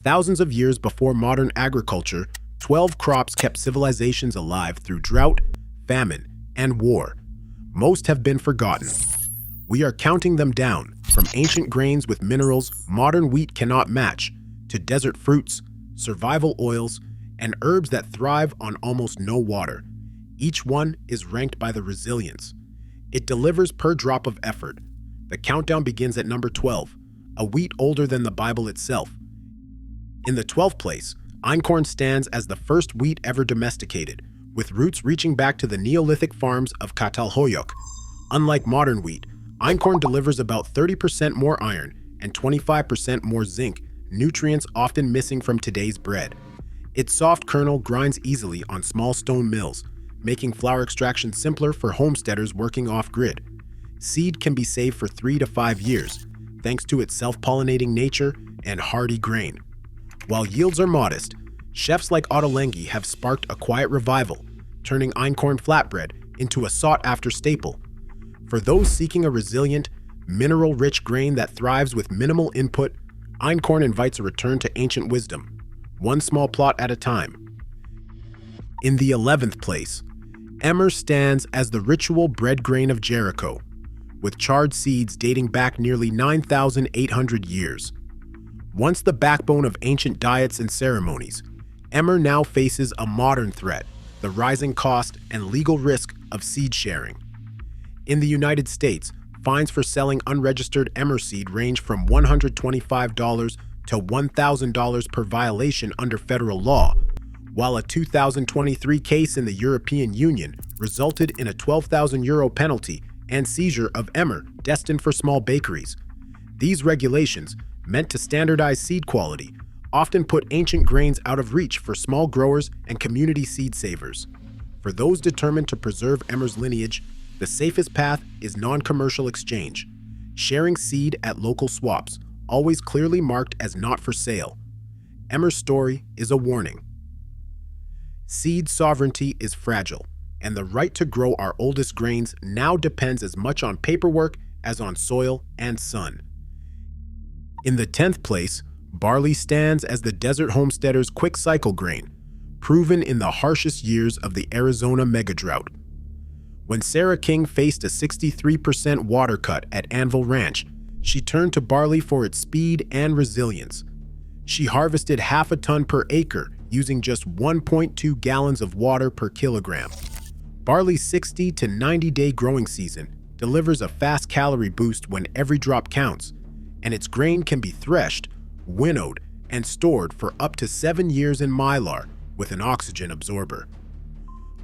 Thousands of years before modern agriculture, 12 crops kept civilizations alive through drought, famine, and war. Most have been forgotten. We are counting them down, from ancient grains with minerals modern wheat cannot match, to desert fruits, survival oils, and herbs that thrive on almost no water. Each one is ranked by the resilience it delivers per drop of effort. The countdown begins at number 12, a wheat older than the Bible itself. In the 12th place, einkorn stands as the first wheat ever domesticated, with roots reaching back to the Neolithic farms of Catalhoyuk. Unlike modern wheat, einkorn delivers about 30% more iron and 25% more zinc, nutrients often missing from today's bread. Its soft kernel grinds easily on small stone mills, making flour extraction simpler for homesteaders working off-grid. Seed can be saved for 3 to 5 years, thanks to its self-pollinating nature and hardy grain. While yields are modest, chefs like Ottolenghi have sparked a quiet revival, turning einkorn flatbread into a sought-after staple. For those seeking a resilient, mineral-rich grain that thrives with minimal input, einkorn invites a return to ancient wisdom, one small plot at a time. In the 11th place, emmer stands as the ritual bread grain of Jericho, with charred seeds dating back nearly 9,800 years. Once the backbone of ancient diets and ceremonies, emmer now faces a modern threat, the rising cost and legal risk of seed sharing. In the United States, fines for selling unregistered emmer seed range from $125 to $1,000 per violation under federal law, while a 2023 case in the European Union resulted in a €12,000 penalty and seizure of emmer destined for small bakeries. These regulations, meant to standardize seed quality, often put ancient grains out of reach for small growers and community seed savers. For those determined to preserve emmer's lineage, the safest path is non-commercial exchange, sharing seed at local swaps, always clearly marked as not for sale. Emmer's story is a warning. Seed sovereignty is fragile, and the right to grow our oldest grains now depends as much on paperwork as on soil and sun. In the 10th place, barley stands as the desert homesteader's quick cycle grain, proven in the harshest years of the Arizona megadrought. When Sarah King faced a 63% water cut at Anvil Ranch, she turned to barley for its speed and resilience. She harvested half a ton per acre using just 1.2 gallons of water per kilogram. Barley's 60 to 90-day growing season delivers a fast calorie boost when every drop counts, and its grain can be threshed, winnowed, and stored for up to 7 years in mylar with an oxygen absorber.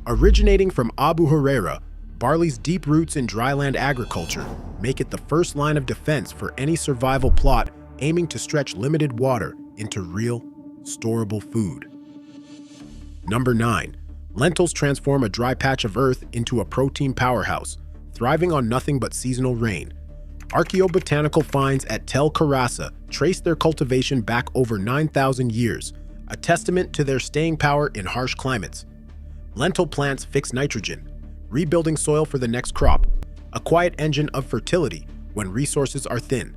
Originating from Abu Huraira, barley's deep roots in dryland agriculture make it the first line of defense for any survival plot aiming to stretch limited water into real, storable food. Number 9. Lentils transform a dry patch of earth into a protein powerhouse, thriving on nothing but seasonal rain. Archaeobotanical finds at Tel Karasa trace their cultivation back over 9,000 years, a testament to their staying power in harsh climates. Lentil plants fix nitrogen, rebuilding soil for the next crop, a quiet engine of fertility when resources are thin.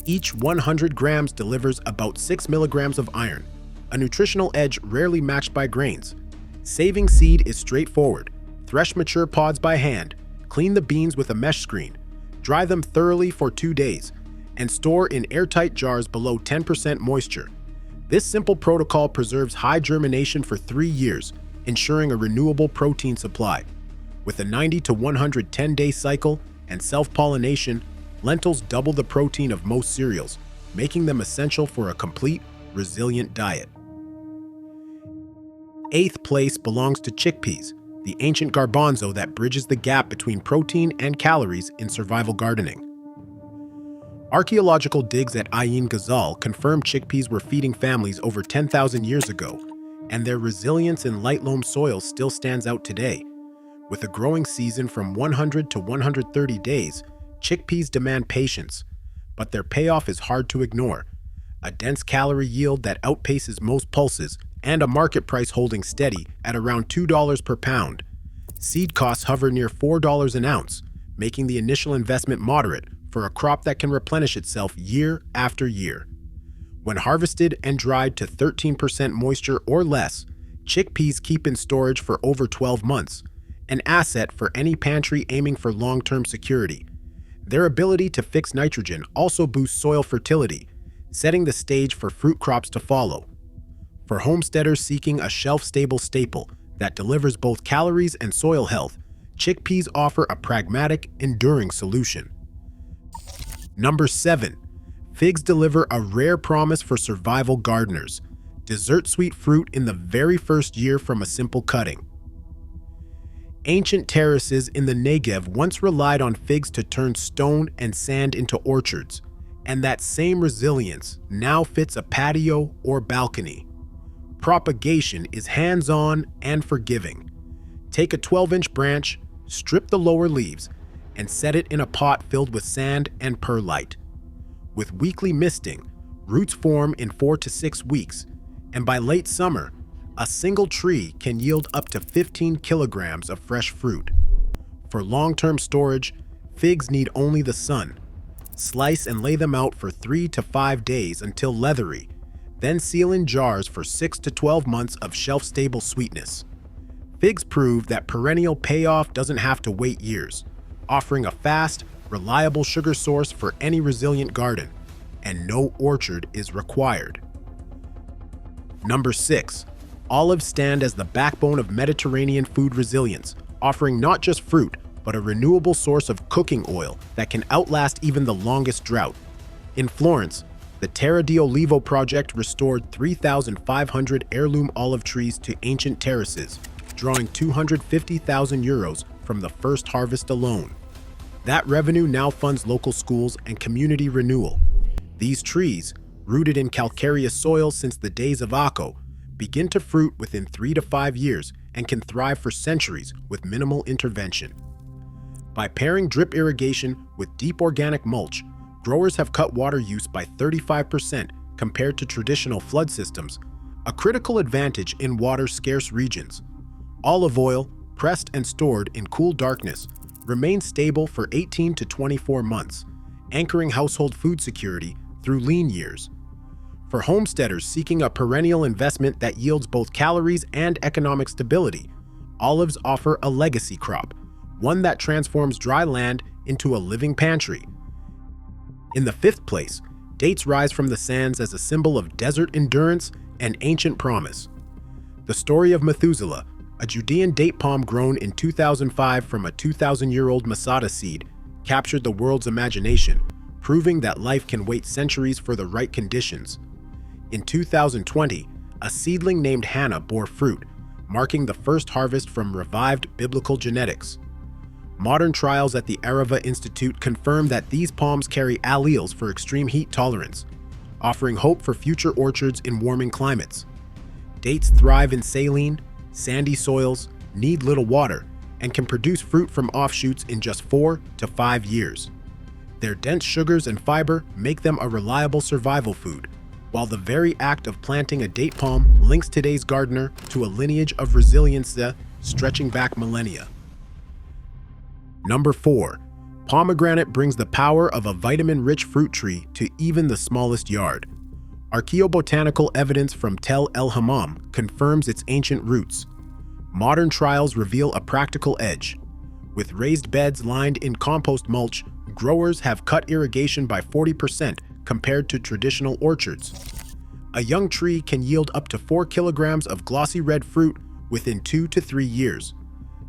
Each 100 grams delivers about 6 milligrams of iron, a nutritional edge rarely matched by grains. Saving seed is straightforward. Thresh mature pods by hand, clean the beans with a mesh screen, dry them thoroughly for 2 days, and store in airtight jars below 10% moisture. This simple protocol preserves high germination for 3 years, ensuring a renewable protein supply. With a 90 to 110-day cycle and self-pollination, lentils double the protein of most cereals, making them essential for a complete, resilient diet. 8th place belongs to chickpeas, the ancient garbanzo that bridges the gap between protein and calories in survival gardening. Archaeological digs at Ain Ghazal confirm chickpeas were feeding families over 10,000 years ago, and their resilience in light loam soil still stands out today. With a growing season from 100 to 130 days, chickpeas demand patience, but their payoff is hard to ignore. A dense calorie yield that outpaces most pulses, and a market price holding steady at around $2 per pound. Seed costs hover near $4 an ounce, making the initial investment moderate for a crop that can replenish itself year after year. When harvested and dried to 13% moisture or less, chickpeas keep in storage for over 12 months, an asset for any pantry aiming for long-term security. Their ability to fix nitrogen also boosts soil fertility, setting the stage for fruit crops to follow. For homesteaders seeking a shelf-stable staple that delivers both calories and soil health, chickpeas offer a pragmatic, enduring solution. Number 7. Figs deliver a rare promise for survival gardeners. Dessert sweet fruit in the very first year from a simple cutting. Ancient terraces in the Negev once relied on figs to turn stone and sand into orchards, and that same resilience now fits a patio or balcony. Propagation is hands-on and forgiving. Take a 12-inch branch, strip the lower leaves, and set it in a pot filled with sand and perlite. With weekly misting, roots form in 4 to 6 weeks, and by late summer, a single tree can yield up to 15 kilograms of fresh fruit. For long-term storage, figs need only the sun. Slice and lay them out for 3 to 5 days until leathery, then seal in jars for 6 to 12 months of shelf-stable sweetness. Figs prove that perennial payoff doesn't have to wait years, offering a fast, reliable sugar source for any resilient garden, and no orchard is required. Number 6. Olives stand as the backbone of Mediterranean food resilience, offering not just fruit, but a renewable source of cooking oil that can outlast even the longest drought. In Florence, the Terra di Olivo project restored 3,500 heirloom olive trees to ancient terraces, drawing €250,000 from the first harvest alone. That revenue now funds local schools and community renewal. These trees, rooted in calcareous soil since the days of Akko, begin to fruit within 3 to 5 years and can thrive for centuries with minimal intervention. By pairing drip irrigation with deep organic mulch, growers have cut water use by 35% compared to traditional flood systems, a critical advantage in water-scarce regions. Olive oil, pressed and stored in cool darkness, remains stable for 18 to 24 months, anchoring household food security through lean years. For homesteaders seeking a perennial investment that yields both calories and economic stability, olives offer a legacy crop, one that transforms dry land into a living pantry. In the 5th place, dates rise from the sands as a symbol of desert endurance and ancient promise. The story of Methuselah, a Judean date palm grown in 2005 from a 2,000-year-old Masada seed, captured the world's imagination, proving that life can wait centuries for the right conditions. In 2020, a seedling named Hannah bore fruit, marking the first harvest from revived biblical genetics. Modern trials at the Arava Institute confirm that these palms carry alleles for extreme heat tolerance, offering hope for future orchards in warming climates. Dates thrive in saline, sandy soils, need little water, and can produce fruit from offshoots in just 4 to 5 years. Their dense sugars and fiber make them a reliable survival food, while the very act of planting a date palm links today's gardener to a lineage of resilience stretching back millennia. Number 4. Pomegranate brings the power of a vitamin-rich fruit tree to even the smallest yard. Archaeobotanical evidence from Tel El Hammam confirms its ancient roots. Modern trials reveal a practical edge. With raised beds lined in compost mulch, growers have cut irrigation by 40% compared to traditional orchards. A young tree can yield up to 4 kilograms of glossy red fruit within 2 to 3 years,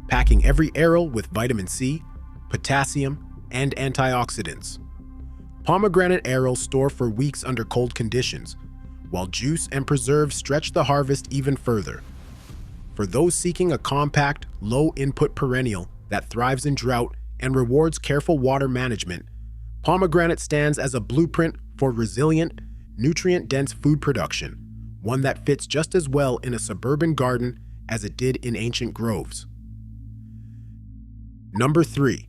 packing every aril with vitamin C, potassium, and antioxidants. Pomegranate arils store for weeks under cold conditions, while juice and preserves stretch the harvest even further. For those seeking a compact, low-input perennial that thrives in drought and rewards careful water management, pomegranate stands as a blueprint for resilient, nutrient-dense food production, one that fits just as well in a suburban garden as it did in ancient groves. Number 3.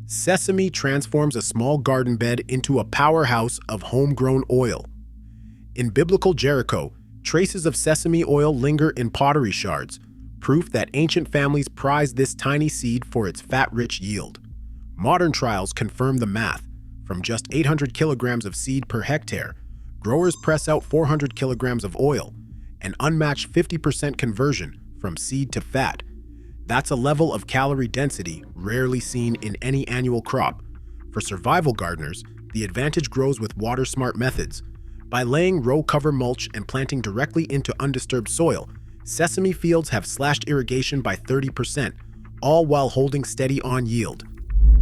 Sesame transforms a small garden bed into a powerhouse of homegrown oil. In biblical Jericho, traces of sesame oil linger in pottery shards, proof that ancient families prized this tiny seed for its fat-rich yield. Modern trials confirm the math. From just 800 kilograms of seed per hectare, Growers press out 400 kilograms of oil, an unmatched 50% conversion from seed to fat. That's a level of calorie density rarely seen in any annual crop. For survival gardeners, the advantage grows with water-smart methods. By laying row cover mulch and planting directly into undisturbed soil, sesame fields have slashed irrigation by 30%, all while holding steady on yield.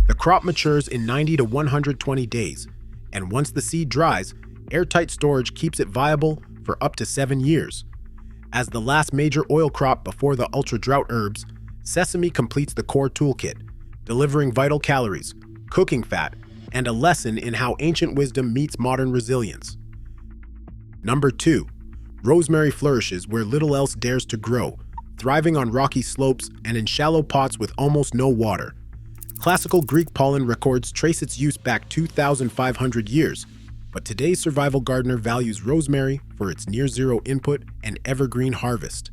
The crop matures in 90 to 120 days, and once the seed dries, airtight storage keeps it viable for up to 7 years. As the last major oil crop before the ultra-drought herbs, sesame completes the core toolkit, delivering vital calories, cooking fat, and a lesson in how ancient wisdom meets modern resilience. Number 2. Rosemary flourishes where little else dares to grow, thriving on rocky slopes and in shallow pots with almost no water. Classical Greek pollen records trace its use back 2,500 years, but today's survival gardener values rosemary for its near-zero input and evergreen harvest.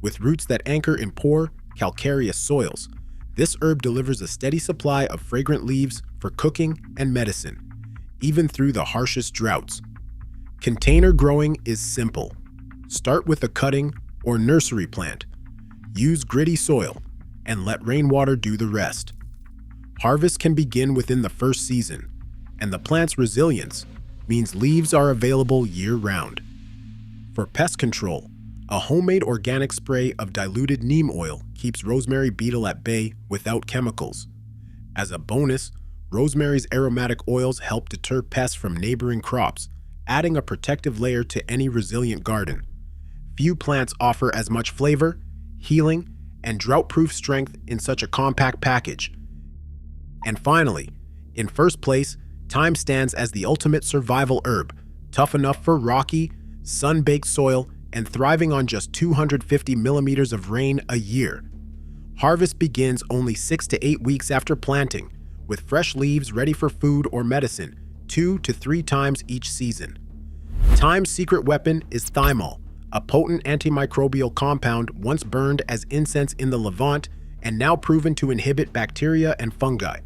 With roots that anchor in poor, calcareous soils, this herb delivers a steady supply of fragrant leaves for cooking and medicine, even through the harshest droughts. Container growing is simple. Start with a cutting or nursery plant. Use gritty soil and let rainwater do the rest. Harvest can begin within the first season, and the plant's resilience means leaves are available year-round. For pest control, a homemade organic spray of diluted neem oil keeps rosemary beetle at bay without chemicals. As a bonus, rosemary's aromatic oils help deter pests from neighboring crops, adding a protective layer to any resilient garden. Few plants offer as much flavor, healing, and drought-proof strength in such a compact package. And finally, in first place, thyme stands as the ultimate survival herb, tough enough for rocky, sun-baked soil and thriving on just 250 millimeters of rain a year. Harvest begins only 6 to 8 weeks after planting, with fresh leaves ready for food or medicine 2 to 3 times each season. Thyme's secret weapon is thymol, a potent antimicrobial compound once burned as incense in the Levant and now proven to inhibit bacteria and fungi.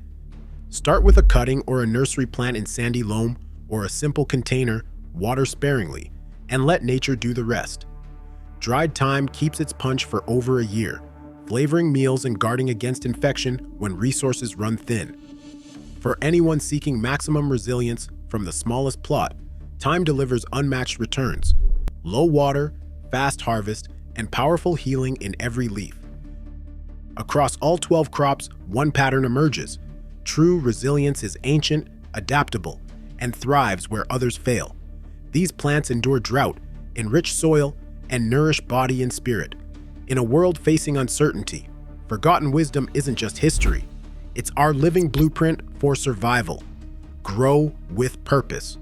Start with a cutting or a nursery plant in sandy loam or a simple container, water sparingly, and let nature do the rest. Dried thyme keeps its punch for over a year, flavoring meals and guarding against infection when resources run thin. For anyone seeking maximum resilience from the smallest plot, thyme delivers unmatched returns: low water, fast harvest, and powerful healing in every leaf. Across all 12 crops, one pattern emerges. True resilience is ancient, adaptable, and thrives where others fail. These plants endure drought, enrich soil, and nourish body and spirit. In a world facing uncertainty, forgotten wisdom isn't just history. It's our living blueprint for survival. Grow with purpose.